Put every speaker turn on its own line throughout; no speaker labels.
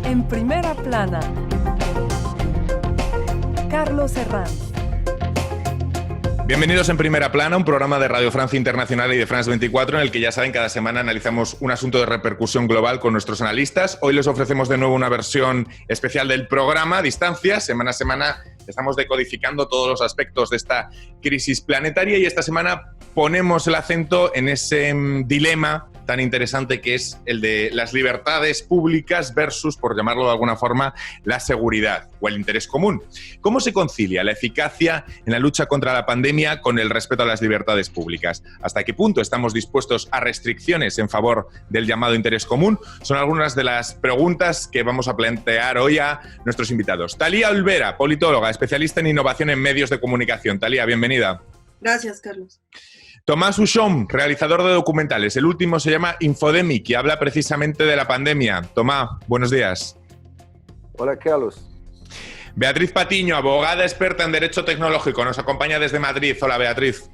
En primera plana, Carlos Herranz.
Bienvenidos en Primera Plana, un programa de Radio Francia Internacional y de France 24 en el que, ya saben, cada semana analizamos un asunto de repercusión global con nuestros analistas. Hoy les ofrecemos de nuevo una versión especial del programa a distancia. Semana a semana estamos decodificando todos los aspectos de esta crisis planetaria y esta semana ponemos el acento en ese dilema tan interesante que es el de las libertades públicas versus, por llamarlo de alguna forma, la seguridad o el interés común. ¿Cómo se concilia la eficacia en la lucha contra la pandemia con el respeto a las libertades públicas? ¿Hasta qué punto estamos dispuestos a restricciones en favor del llamado interés común? Son algunas de las preguntas que vamos a plantear hoy a nuestros invitados. Talía Olvera, politóloga, especialista en innovación en medios de comunicación. Talía, bienvenida.
Gracias, Carlos.
Tomás Huchon, realizador de documentales. El último se llama Infodemic y habla precisamente de la pandemia. Tomás, buenos días.
Hola, Carlos.
Beatriz Patiño, abogada experta en Derecho Tecnológico. Nos acompaña desde Madrid. Hola, Beatriz.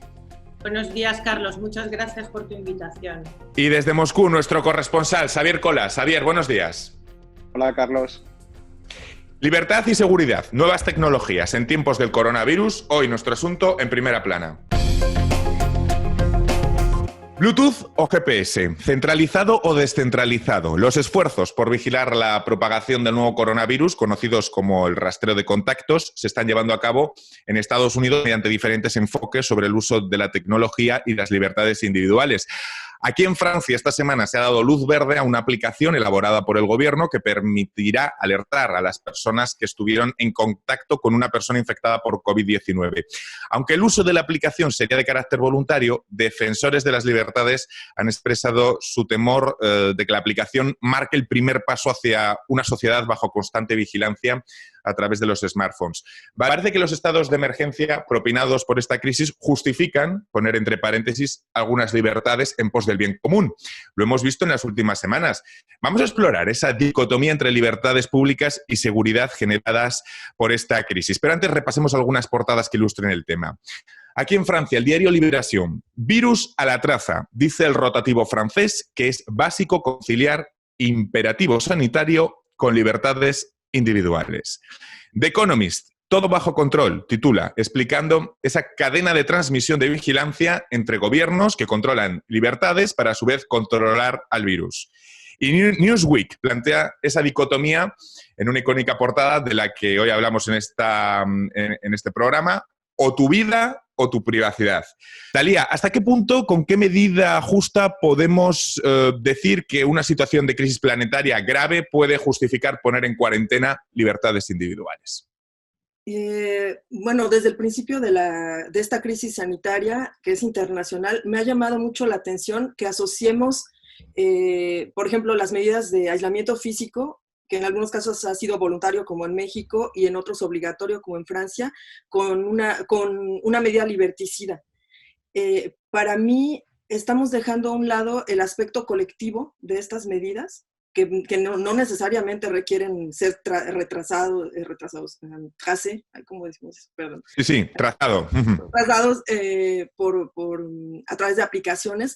Buenos días, Carlos. Muchas gracias por tu invitación.
Y desde Moscú, nuestro corresponsal, Xavier Colas. Xavier, buenos días.
Hola, Carlos.
Libertad y seguridad, nuevas tecnologías en tiempos del coronavirus. Hoy nuestro asunto en Primera Plana. ¿Bluetooth o GPS? ¿Centralizado o descentralizado? Los esfuerzos por vigilar la propagación del nuevo coronavirus, conocidos como el rastreo de contactos, se están llevando a cabo en Estados Unidos mediante diferentes enfoques sobre el uso de la tecnología y las libertades individuales. Aquí en Francia esta semana se ha dado luz verde a una aplicación elaborada por el gobierno que permitirá alertar a las personas que estuvieron en contacto con una persona infectada por COVID-19. Aunque el uso de la aplicación sería de carácter voluntario, defensores de las libertades han expresado su temor de que la aplicación marque el primer paso hacia una sociedad bajo constante vigilancia a través de los smartphones. Parece que los estados de emergencia propinados por esta crisis justifican poner entre paréntesis algunas libertades en pos del bien común. Lo hemos visto en las últimas semanas. Vamos a explorar esa dicotomía entre libertades públicas y seguridad generadas por esta crisis. Pero antes repasemos algunas portadas que ilustren el tema. Aquí en Francia, el diario Libération. Virus a la traza. Dice el rotativo francés que es básico conciliar imperativo sanitario con libertades individuales. The Economist, todo bajo control, titula, explicando esa cadena de transmisión de vigilancia entre gobiernos que controlan libertades para a su vez controlar al virus. Y Newsweek plantea esa dicotomía en una icónica portada de la que hoy hablamos en este programa, o tu vida o tu privacidad. Talía, ¿hasta qué punto, con qué medida justa podemos decir que una situación de crisis planetaria grave puede justificar poner en cuarentena libertades individuales?
Bueno, desde el principio de esta crisis sanitaria, que es internacional, me ha llamado mucho la atención que asociemos, por ejemplo, las medidas de aislamiento físico, que en algunos casos ha sido voluntario como en México y en otros obligatorio como en Francia, con una medida liberticida. Para mí estamos dejando a un lado el aspecto colectivo de estas medidas, que no necesariamente requieren ser retrasados, ¿cómo decimos eso? Perdón.
Sí, trazado.
Trazados a través de aplicaciones.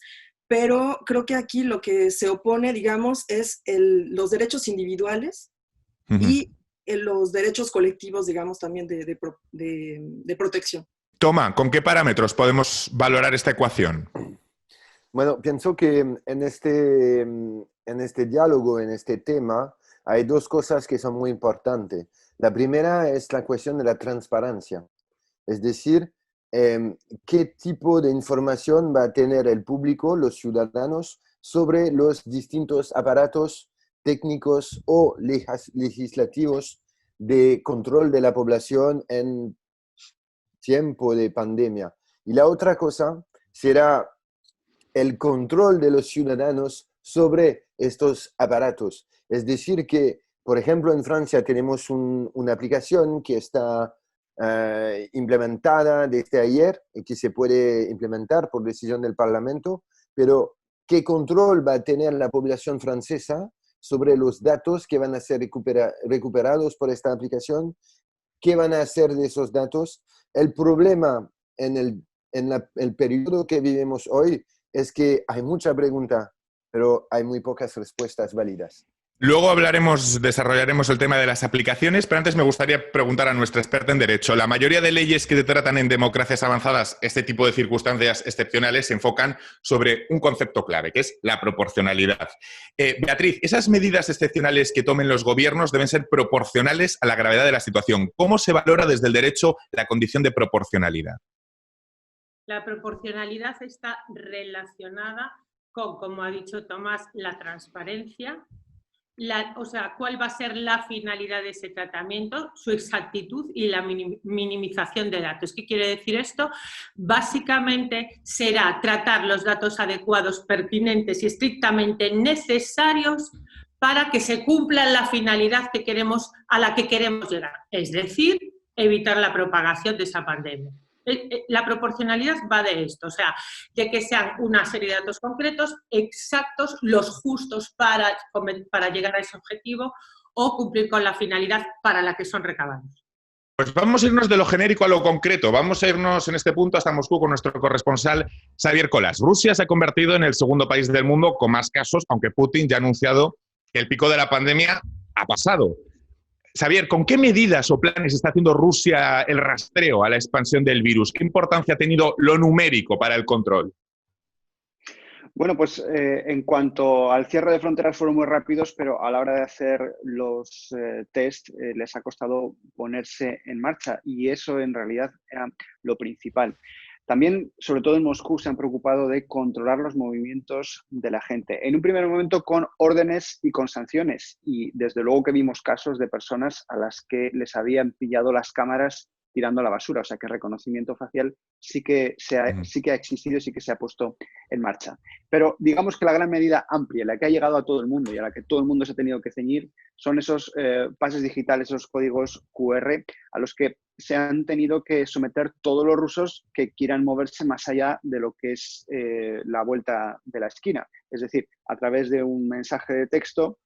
Pero creo que aquí lo que se opone, digamos, es los derechos individuales y los derechos colectivos, digamos, también de protección.
Toma, ¿con qué parámetros podemos valorar esta ecuación?
Bueno, pienso que en este diálogo, en este tema, hay dos cosas que son muy importantes. La primera es la cuestión de la transparencia. Es decir, qué tipo de información va a tener el público, los ciudadanos, sobre los distintos aparatos técnicos o legislativos de control de la población en tiempo de pandemia. Y la otra cosa será el control de los ciudadanos sobre estos aparatos. Es decir que, por ejemplo, en Francia tenemos una aplicación que está implementada desde ayer y que se puede implementar por decisión del Parlamento, pero ¿qué control va a tener la población francesa sobre los datos que van a ser recuperados por esta aplicación? ¿Qué van a hacer de esos datos? El problema en el periodo que vivimos hoy es que hay mucha pregunta, pero hay muy pocas respuestas válidas.
Luego desarrollaremos el tema de las aplicaciones, pero antes me gustaría preguntar a nuestra experta en Derecho. La mayoría de leyes que tratan en democracias avanzadas este tipo de circunstancias excepcionales se enfocan sobre un concepto clave, que es la proporcionalidad. Beatriz, esas medidas excepcionales que tomen los gobiernos deben ser proporcionales a la gravedad de la situación. ¿Cómo se valora desde el derecho la condición de proporcionalidad?
La proporcionalidad está relacionada con, como ha dicho Tomás, la transparencia, o sea, cuál va a ser la finalidad de ese tratamiento, su exactitud y la minimización de datos. ¿Qué quiere decir esto? Básicamente será tratar los datos adecuados, pertinentes y estrictamente necesarios para que se cumpla la finalidad a la que queremos llegar, es decir, evitar la propagación de esa pandemia. La proporcionalidad va de esto, o sea, de que sean una serie de datos concretos, exactos, los justos para llegar a ese objetivo o cumplir con la finalidad para la que son recabados.
Pues vamos a irnos de lo genérico a lo concreto. Vamos a irnos en este punto hasta Moscú con nuestro corresponsal Xavier Colas. Rusia se ha convertido en el segundo país del mundo con más casos, aunque Putin ya ha anunciado que el pico de la pandemia ha pasado. Xavier, ¿con qué medidas o planes está haciendo Rusia el rastreo a la expansión del virus? ¿Qué importancia ha tenido lo numérico para el control?
Bueno, pues en cuanto al cierre de fronteras fueron muy rápidos, pero a la hora de hacer los test les ha costado ponerse en marcha y eso en realidad era lo principal. También, sobre todo en Moscú, se han preocupado de controlar los movimientos de la gente. En un primer momento con órdenes y con sanciones. Y desde luego que vimos casos de personas a las que les habían pillado las cámaras tirando a la basura. O sea que el reconocimiento facial sí que ha existido y sí que se ha puesto en marcha. Pero digamos que la gran medida amplia, la que ha llegado a todo el mundo y a la que todo el mundo se ha tenido que ceñir, son esos pases digitales, esos códigos QR a los que se han tenido que someter todos los rusos que quieran moverse más allá de lo que es la vuelta de la esquina. Es decir, a través de un mensaje de texto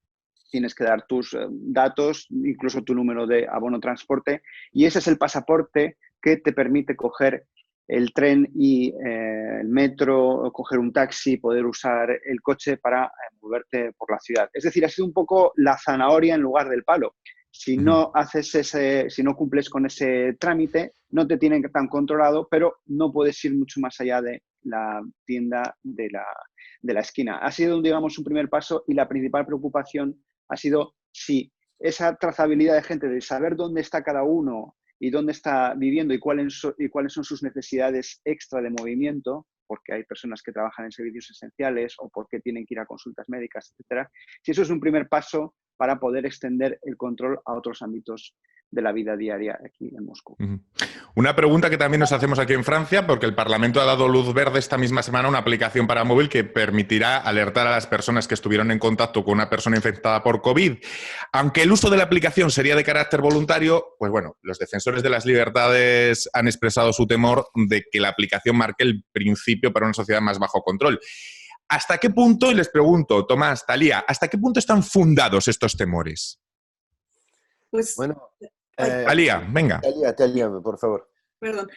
tienes que dar tus datos, incluso tu número de abono transporte, y ese es el pasaporte que te permite coger el tren y el metro, coger un taxi, poder usar el coche para moverte por la ciudad. Es decir, ha sido un poco la zanahoria en lugar del palo. Si no si no cumples con ese trámite, no te tienen tan controlado, pero no puedes ir mucho más allá de la tienda de la esquina. Ha sido, digamos, un primer paso y la principal preocupación ha sido si esa trazabilidad de gente, de saber dónde está cada uno y dónde está viviendo y cuáles son sus necesidades extra de movimiento, porque hay personas que trabajan en servicios esenciales o porque tienen que ir a consultas médicas, etcétera. Si eso es un primer paso para poder extender el control a otros ámbitos de la vida diaria aquí en Moscú.
Una pregunta que también nos hacemos aquí en Francia, porque el Parlamento ha dado luz verde esta misma semana a una aplicación para móvil que permitirá alertar a las personas que estuvieron en contacto con una persona infectada por COVID. Aunque el uso de la aplicación sería de carácter voluntario, pues bueno, los defensores de las libertades han expresado su temor de que la aplicación marque el principio para una sociedad más bajo control. ¿Hasta qué punto, y les pregunto, Tomás, Talía, hasta qué punto están fundados estos temores?
Pues,
Bueno,
Talía, venga.
Talía, por favor.
perdón,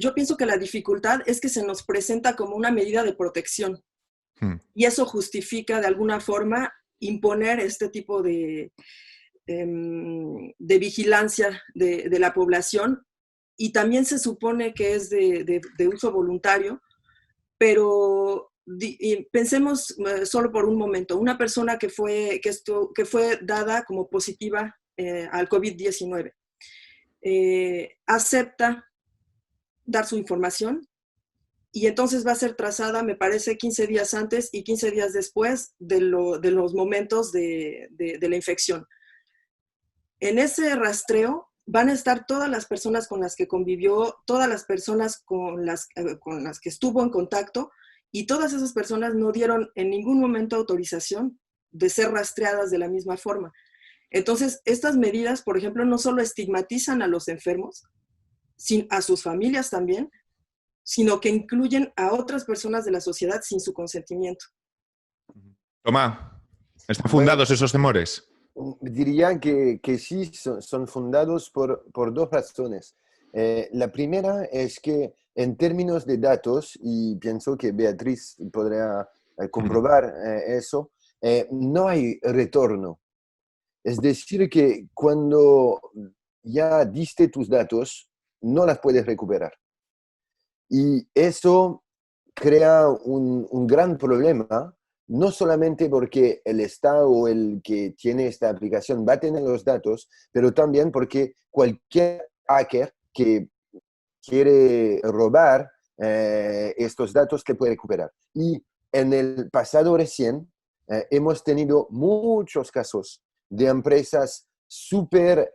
yo pienso que la dificultad es que se nos presenta como una medida de protección y eso justifica de alguna forma imponer este tipo de vigilancia de la población y también se supone que es de uso voluntario, pero pensemos solo por un momento, una persona que fue dada como positiva al COVID-19 acepta dar su información y entonces va a ser trazada, me parece, 15 días antes y 15 días después de los momentos de la infección. En ese rastreo van a estar todas las personas con las que convivió, todas las personas con las que estuvo en contacto, y todas esas personas no dieron en ningún momento autorización de ser rastreadas de la misma forma. Entonces, estas medidas, por ejemplo, no solo estigmatizan a los enfermos, a sus familias también, sino que incluyen a otras personas de la sociedad sin su consentimiento.
Tomás, ¿están fundados esos temores?
Diría que sí, son fundados por dos razones. La primera es que en términos de datos, y pienso que Beatriz podrá comprobar eso, no hay retorno. Es decir, que cuando ya diste tus datos, no las puedes recuperar. Y eso crea un gran problema, no solamente porque el Estado o el que tiene esta aplicación va a tener los datos, pero también porque cualquier hacker que quiere robar estos datos te puede recuperar. Y en el pasado recién hemos tenido muchos casos de empresas súper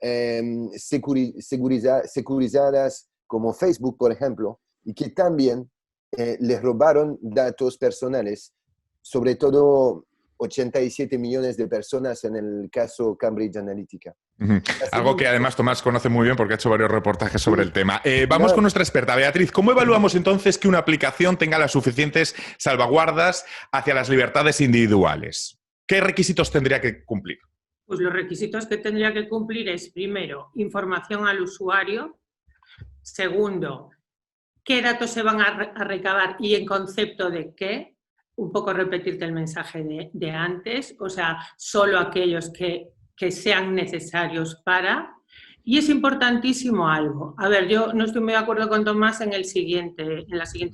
securizadas como Facebook, por ejemplo, y que también les robaron datos personales, sobre todo 87 millones de personas en el caso Cambridge Analytica.
Uh-huh. Algo que además Tomás conoce muy bien porque ha hecho varios reportajes sobre el tema. Vamos con nuestra experta, Beatriz. ¿Cómo evaluamos entonces que una aplicación tenga las suficientes salvaguardas hacia las libertades individuales? ¿Qué requisitos tendría que cumplir?
Pues los requisitos que tendría que cumplir es, primero, información al usuario. Segundo, qué datos se van a recabar y en concepto de qué. Un poco repetirte el mensaje de antes, o sea, solo aquellos que sean necesarios para. Y es importantísimo algo. A ver, yo no estoy muy de acuerdo con Tomás en la siguiente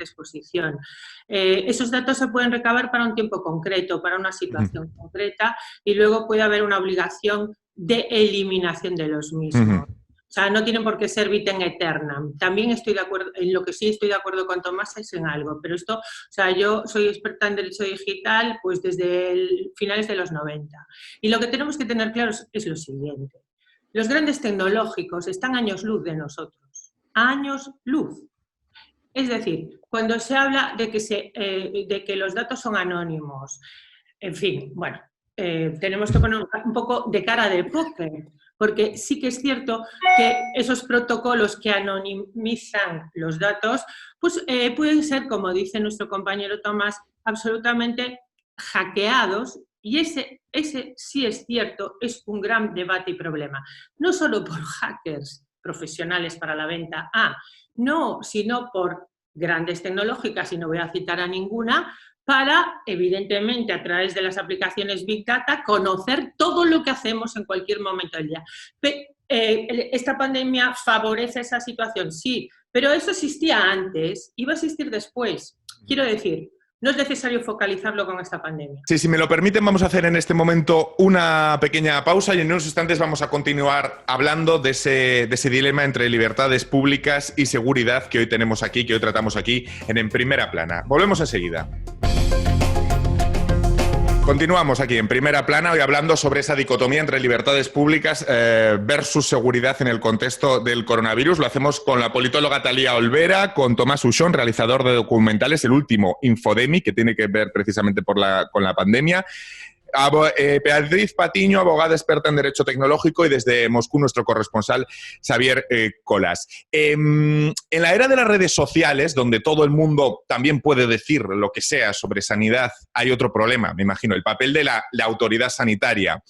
exposición. Esos datos se pueden recabar para un tiempo concreto, para una situación concreta, y luego puede haber una obligación de eliminación de los mismos. O sea, no tienen por qué ser vitem aeternam. También estoy de acuerdo, en lo que sí estoy de acuerdo con Tomás es en algo, pero esto, o sea, yo soy experta en derecho digital pues desde finales de los 90. Y lo que tenemos que tener claro es lo siguiente. Los grandes tecnológicos están años luz de nosotros. Años luz. Es decir, cuando se habla de que los datos son anónimos, en fin, bueno, tenemos que poner un poco de cara de póker, porque sí que es cierto que esos protocolos que anonimizan los datos, pues pueden ser, como dice nuestro compañero Tomás, absolutamente hackeados, y ese sí es cierto, es un gran debate y problema. No solo por hackers profesionales para la venta, no, sino por grandes tecnológicas, y no voy a citar a ninguna, para, evidentemente, a través de las aplicaciones Big Data, conocer todo lo que hacemos en cualquier momento del día. ¿Esta pandemia favorece esa situación? Sí, pero eso existía antes, iba a existir después. Quiero decir, no es necesario focalizarlo con esta pandemia.
Sí, si me lo permiten, vamos a hacer en este momento una pequeña pausa y en unos instantes vamos a continuar hablando de ese dilema entre libertades públicas y seguridad que hoy tenemos aquí, que hoy tratamos aquí en Primera Plana. Volvemos enseguida. Continuamos aquí en Primera Plana, hoy hablando sobre esa dicotomía entre libertades públicas versus seguridad en el contexto del coronavirus. Lo hacemos con la politóloga Talía Olvera, con Tomás Uxón, realizador de documentales, el último, Infodemi, que tiene que ver precisamente con la pandemia. Beatriz Patiño, abogada experta en Derecho Tecnológico, y desde Moscú nuestro corresponsal Xavier Colas. En la era de las redes sociales, donde todo el mundo también puede decir lo que sea sobre sanidad, hay otro problema, me imagino, el papel de la autoridad sanitaria.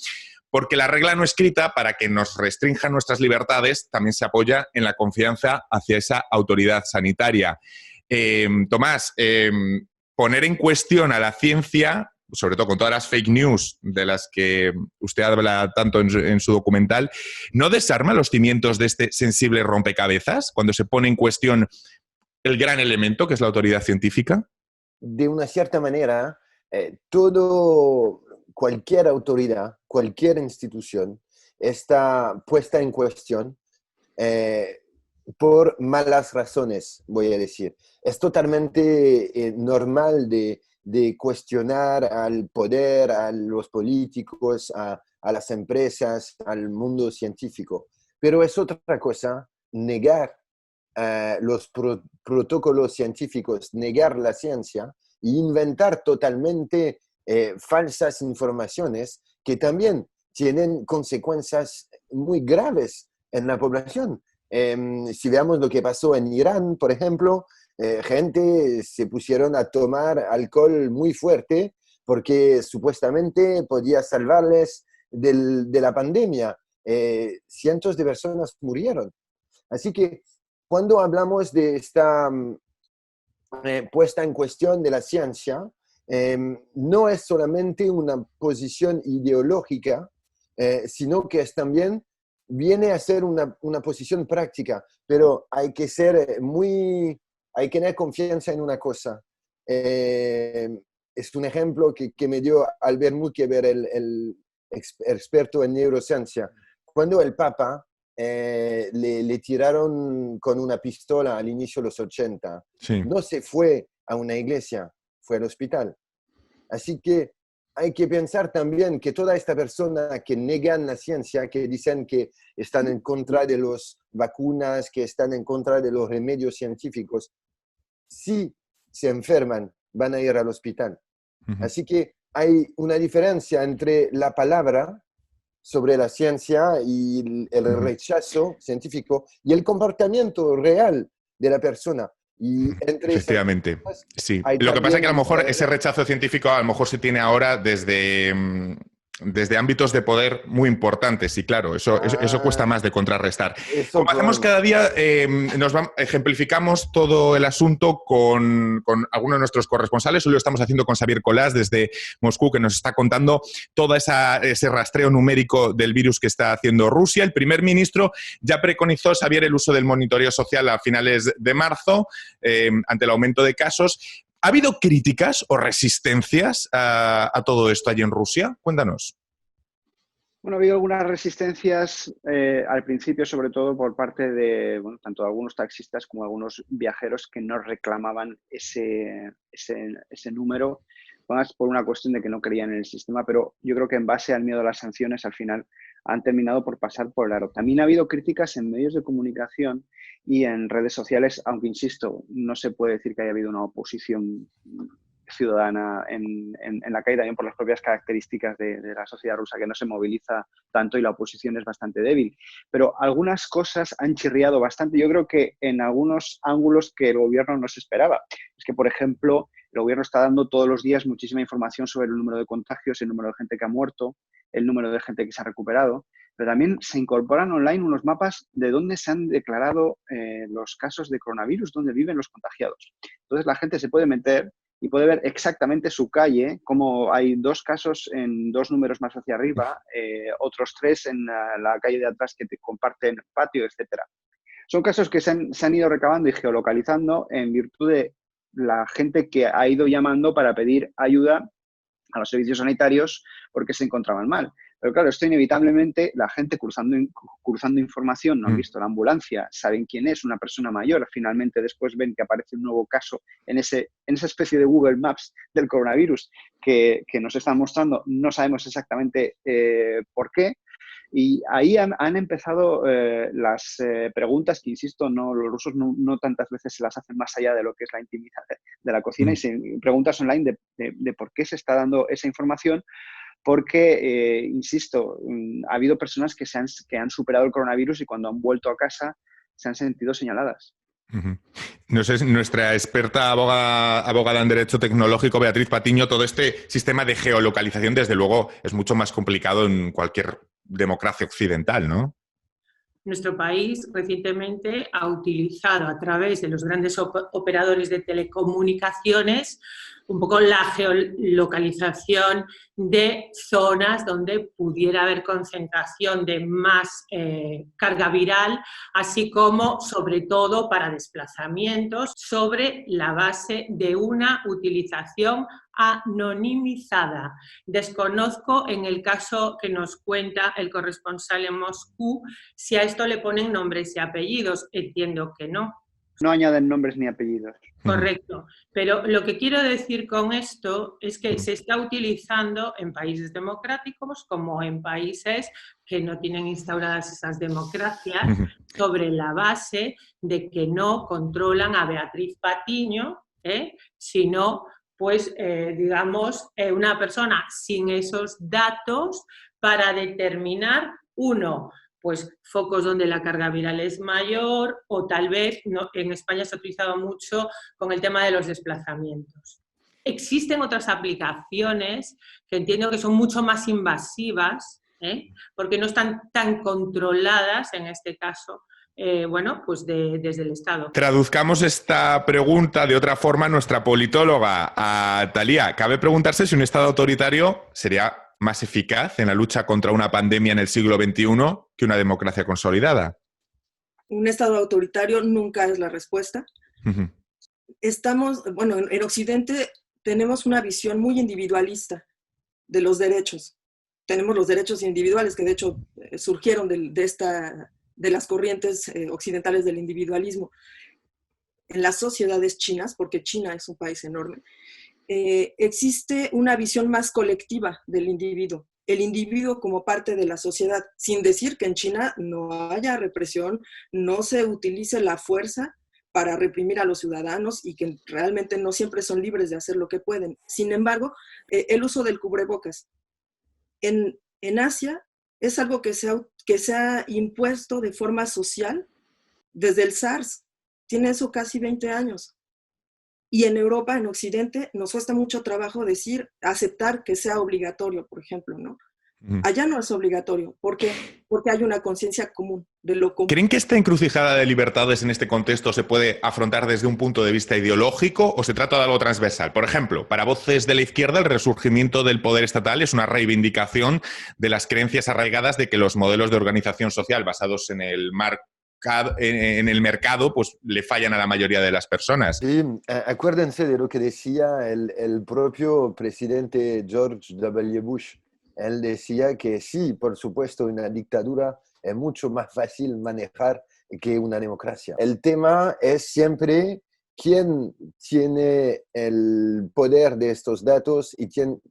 Porque la regla no escrita para que nos restrinjan nuestras libertades también se apoya en la confianza hacia esa autoridad sanitaria. Tomás, poner en cuestión a la ciencia, sobre todo con todas las fake news de las que usted habla tanto en su documental, ¿no desarma los cimientos de este sensible rompecabezas cuando se pone en cuestión el gran elemento que es la autoridad científica?
De una cierta manera, cualquier autoridad, cualquier institución está puesta en cuestión por malas razones, voy a decir. Es totalmente normal de cuestionar al poder, a los políticos, a las empresas, al mundo científico. Pero es otra cosa negar los protocolos científicos, negar la ciencia e inventar totalmente falsas informaciones que también tienen consecuencias muy graves en la población. Si veamos lo que pasó en Irán, por ejemplo, gente se pusieron a tomar alcohol muy fuerte porque supuestamente podía salvarles de la pandemia. Cientos de personas murieron. Así que cuando hablamos de esta puesta en cuestión de la ciencia, no es solamente una posición ideológica, sino que es también viene a ser una posición práctica, pero hay que hay que tener confianza en una cosa. Es un ejemplo que me dio Albert Mukweber, el experto en neurociencia. Cuando el Papa le tiraron con una pistola al inicio de los 80,
Sí.
no se fue a una iglesia, fue al hospital. Así que hay que pensar también que toda esta persona que negan la ciencia, que dicen que están en contra de las vacunas, que están en contra de los remedios científicos, si se enferman, van a ir al hospital. Así que hay una diferencia entre la palabra sobre la ciencia y el rechazo científico y el comportamiento real de la persona. Y entre
Efectivamente,
cosas,
sí.
hay
Lo que pasa es que a lo
también,
mejor ese rechazo científico a lo mejor se tiene ahora desde ámbitos de poder muy importantes y claro, eso cuesta más de contrarrestar.
eso
Como hacemos cada día, ejemplificamos todo el asunto con algunos de nuestros corresponsales. Hoy lo estamos haciendo con Xavier Colás desde Moscú, que nos está contando todo ese rastreo numérico del virus que está haciendo Rusia. El primer ministro ya preconizó, Xavier, el uso del monitoreo social a finales de marzo ante el aumento de casos. ¿Ha habido críticas o resistencias a todo esto allí en Rusia? Cuéntanos.
Bueno, ha habido algunas resistencias al principio, sobre todo por parte de tanto de algunos taxistas como de algunos viajeros que no reclamaban ese número, más por una cuestión de que no creían en el sistema, pero yo creo que en base al miedo a las sanciones, al final han terminado por pasar por el aro. También ha habido críticas en medios de comunicación y en redes sociales, aunque insisto, no se puede decir que haya habido una oposición ciudadana en la calle, también por las propias características de la sociedad rusa, que no se moviliza tanto y la oposición es bastante débil. Pero algunas cosas han chirriado bastante. Yo creo que en algunos ángulos que el gobierno no se esperaba. Es que, por ejemplo, el gobierno está dando todos los días muchísima información sobre el número de contagios, el número de gente que ha muerto, el número de gente que se ha recuperado, pero también se incorporan online unos mapas de dónde se han declarado los casos de coronavirus, dónde viven los contagiados. Entonces la gente se puede meter y puede ver exactamente su calle, como hay 2 casos en 2 números más hacia arriba, otros 3 en la calle de atrás que te comparten patio, etcétera. Son casos que se han ido recabando y geolocalizando en virtud de la gente que ha ido llamando para pedir ayuda a los servicios sanitarios porque se encontraban mal. Pero claro, esto inevitablemente, la gente cruzando información, no han visto la ambulancia, saben quién es, una persona mayor, finalmente después ven que aparece un nuevo caso en esa especie de Google Maps del coronavirus que nos están mostrando, no sabemos exactamente por qué. Y ahí han empezado las preguntas que, insisto, los rusos no tantas veces se las hacen más allá de lo que es la intimidad de la cocina, y preguntas online de por qué se está dando esa información, porque, insisto, ha habido personas que han superado el coronavirus y cuando han vuelto a casa se han sentido señaladas.
No sé, nuestra experta abogada en Derecho Tecnológico, Beatriz Patiño, todo este sistema de geolocalización, desde luego, es mucho más complicado en cualquier democracia occidental, ¿no?
Nuestro país recientemente ha utilizado a través de los grandes operadores de telecomunicaciones un poco la geolocalización de zonas donde pudiera haber concentración de más carga viral, así como, sobre todo, para desplazamientos, sobre la base de una utilización anonimizada. Desconozco, en el caso que nos cuenta el corresponsal en Moscú, si a esto le ponen nombres y apellidos. Entiendo que no.
No añaden nombres ni apellidos.
Correcto. Pero lo que quiero decir con esto es que se está utilizando en países democráticos como en países que no tienen instauradas esas democracias, sobre la base de que no controlan a Beatriz Patiño, sino, pues, digamos, una persona sin esos datos para determinar, uno, pues focos donde la carga viral es mayor, o tal vez, en España se ha utilizado mucho con el tema de los desplazamientos. Existen otras aplicaciones que entiendo que son mucho más invasivas, porque no están tan controladas en este caso, bueno, pues desde el Estado.
Traduzcamos esta pregunta de otra forma a nuestra politóloga, a Thalía. Cabe preguntarse si un Estado autoritario sería más eficaz en la lucha contra una pandemia en el siglo XXI que una democracia consolidada.
Un Estado autoritario nunca es la respuesta. Bueno, en Occidente tenemos una visión muy individualista de los derechos. Tenemos los derechos individuales que de hecho surgieron de las corrientes occidentales del individualismo. En las sociedades chinas, porque China es un país enorme, existe una visión más colectiva del individuo. El individuo como parte de la sociedad, sin decir que en China no haya represión, no se utilice la fuerza para reprimir a los ciudadanos y que realmente no siempre son libres de hacer lo que pueden. Sin embargo, el uso del cubrebocas en Asia es algo que se ha impuesto de forma social desde el SARS. Tiene eso casi 20 años. Y en Europa, en Occidente, nos cuesta mucho trabajo aceptar que sea obligatorio, por ejemplo, ¿no? Allá no es obligatorio. ¿Por qué? Porque hay una conciencia común de lo común.
¿Creen que esta encrucijada de libertades en este contexto se puede afrontar desde un punto de vista ideológico o se trata de algo transversal? Por ejemplo, para voces de la izquierda, el resurgimiento del poder estatal es una reivindicación de las creencias arraigadas de que los modelos de organización social basados en el mercado pues le fallan a la mayoría de las personas.
Sí, acuérdense de lo que decía el propio presidente George W. Bush. Él decía que sí, por supuesto, una dictadura es mucho más fácil manejar que una democracia. El tema es siempre quién tiene el poder de estos datos y quién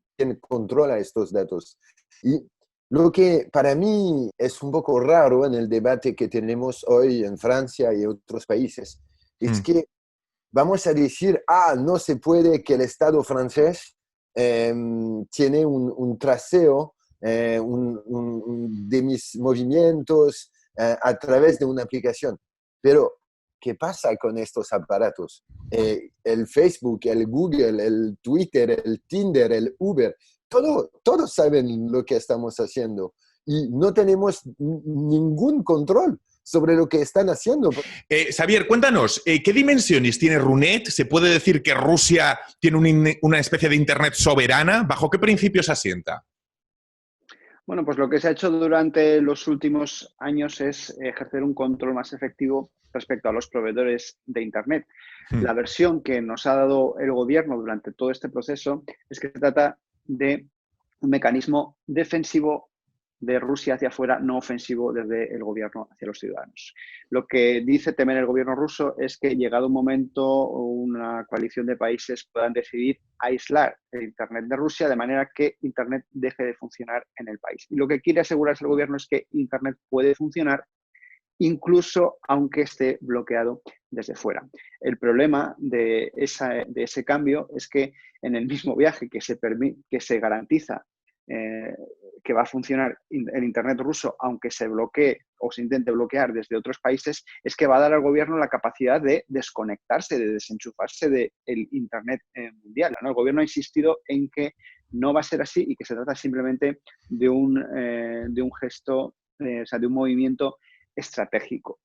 controla estos datos. Y lo que para mí es un poco raro en el debate que tenemos hoy en Francia y otros países, es que vamos a decir, no se puede que el Estado francés tiene un traceo de mis movimientos a través de una aplicación. Pero, ¿qué pasa con estos aparatos? El Facebook, el Google, el Twitter, el Tinder, el Uber, todos saben lo que estamos haciendo y no tenemos ningún control sobre lo que están haciendo.
Xavier, cuéntanos, ¿qué dimensiones tiene Runet? ¿Se puede decir que Rusia tiene una especie de Internet soberana? ¿Bajo qué principios asienta?
Bueno, pues lo que se ha hecho durante los últimos años es ejercer un control más efectivo respecto a los proveedores de Internet. La versión que nos ha dado el gobierno durante todo este proceso es que se trata de un mecanismo defensivo de Rusia hacia afuera, no ofensivo desde el gobierno hacia los ciudadanos. Lo que dice temer el gobierno ruso es que llegado un momento una coalición de países puedan decidir aislar el Internet de Rusia de manera que Internet deje de funcionar en el país. Y lo que quiere asegurarse el gobierno es que Internet puede funcionar incluso aunque esté bloqueado desde fuera. El problema de ese cambio es que en el mismo viaje que se garantiza que va a funcionar el Internet ruso, aunque se bloquee o se intente bloquear desde otros países, es que va a dar al gobierno la capacidad de desconectarse, de desenchufarse del Internet mundial, ¿no? El gobierno ha insistido en que no va a ser así y que se trata simplemente de un gesto, o sea, de un movimiento estratégico.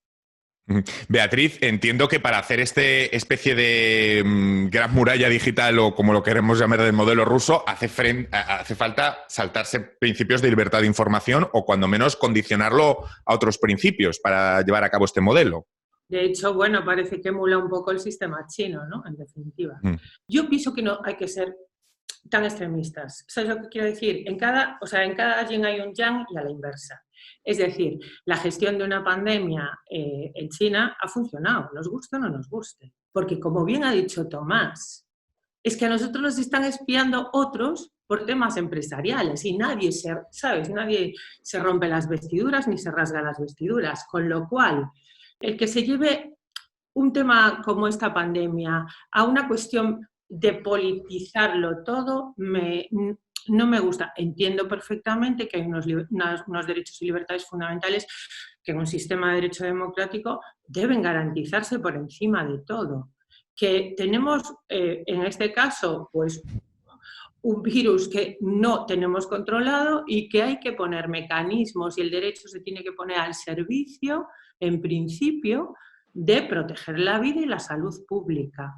Beatriz, entiendo que para hacer esta especie de gran muralla digital o como lo queremos llamar del modelo ruso, hace falta saltarse principios de libertad de información o cuando menos condicionarlo a otros principios para llevar a cabo este modelo.
De hecho, bueno, parece que emula un poco el sistema chino, ¿no? En definitiva. Yo pienso que no hay que ser tan extremistas. ¿Sabes lo que quiero decir? En cada yin hay un yang y a la inversa. Es decir, la gestión de una pandemia en China ha funcionado, nos guste o no nos guste. Porque como bien ha dicho Tomás, es que a nosotros nos están espiando otros por temas empresariales y nadie se rompe las vestiduras ni se rasga las vestiduras. Con lo cual, el que se lleve un tema como esta pandemia a una cuestión de politizarlo todo no me gusta. Entiendo perfectamente que hay unos derechos y libertades fundamentales que en un sistema de derecho democrático deben garantizarse por encima de todo. Que tenemos, en este caso, pues un virus que no tenemos controlado y que hay que poner mecanismos y el derecho se tiene que poner al servicio, en principio, de proteger la vida y la salud pública.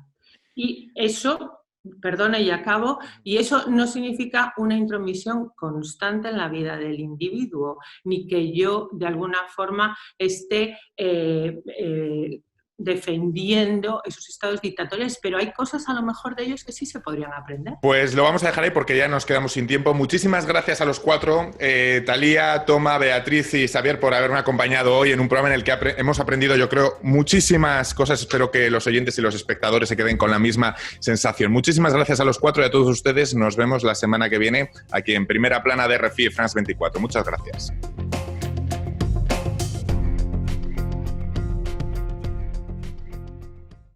Y eso, perdona y acabo, y eso no significa una intromisión constante en la vida del individuo, ni que yo de alguna forma esté defendiendo esos estados dictatoriales, pero hay cosas a lo mejor de ellos que sí se podrían aprender.
Pues lo vamos a dejar ahí porque ya nos quedamos sin tiempo. Muchísimas gracias a los cuatro, Thalía, Toma, Beatriz y Xavier, por haberme acompañado hoy en un programa en el que hemos aprendido, yo creo, muchísimas cosas. Espero que los oyentes y los espectadores se queden con la misma sensación. Muchísimas gracias a los cuatro y a todos ustedes. Nos vemos la semana que viene aquí en Primera Plana de RFI France 24. Muchas gracias.